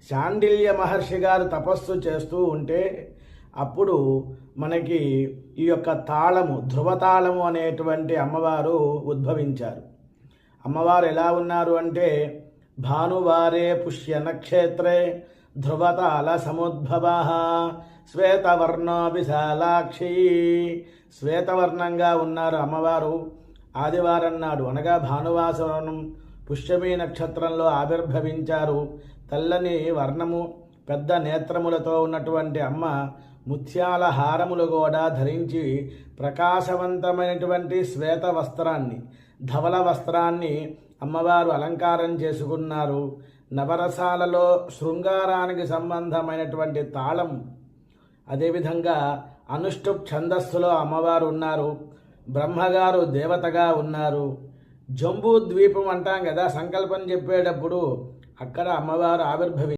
శాండిల్య మహర్షి గారు తపస్సు చేస్తూ ఉంటే అప్పుడు మనకి ఈ యొక్క తాళము, ధ్రువతాళము అనేటువంటి అమ్మవారు ఉద్భవించారు. అమ్మవారు ఎలా ఉన్నారు అంటే భానువారే పుష్య నక్షత్రే ధ్రువతాళ సముద్భవ శ్వేతవర్ణో విశాలాక్షి. శ్వేతవర్ణంగా ఉన్నారు అమ్మవారు. ఆదివారం నాడు అనగా భానువాసరం పుష్యమీ నక్షత్రంలో ఆవిర్భవించారు. తెల్లని వర్ణము, పెద్ద నేత్రములతో ఉన్నటువంటి అమ్మ ముత్యాల హారములు కూడా ధరించి ప్రకాశవంతమైనటువంటి శ్వేత వస్త్రాన్ని, ధవల వస్త్రాన్ని అమ్మవారు అలంకారం చేసుకున్నారు. నవరసాలలో శృంగారానికి సంబంధమైనటువంటి తాళం, అదేవిధంగా అనుష్టుప్ ఛందస్సులో అమ్మవారు ఉన్నారు. బ్రహ్మగారు దేవతగా ఉన్నారు. జంబూ ద్వీపం అంటాం కదా సంకల్పం చెప్పేటప్పుడు, అక్కడ అమ్మవారు ఆవిర్భవి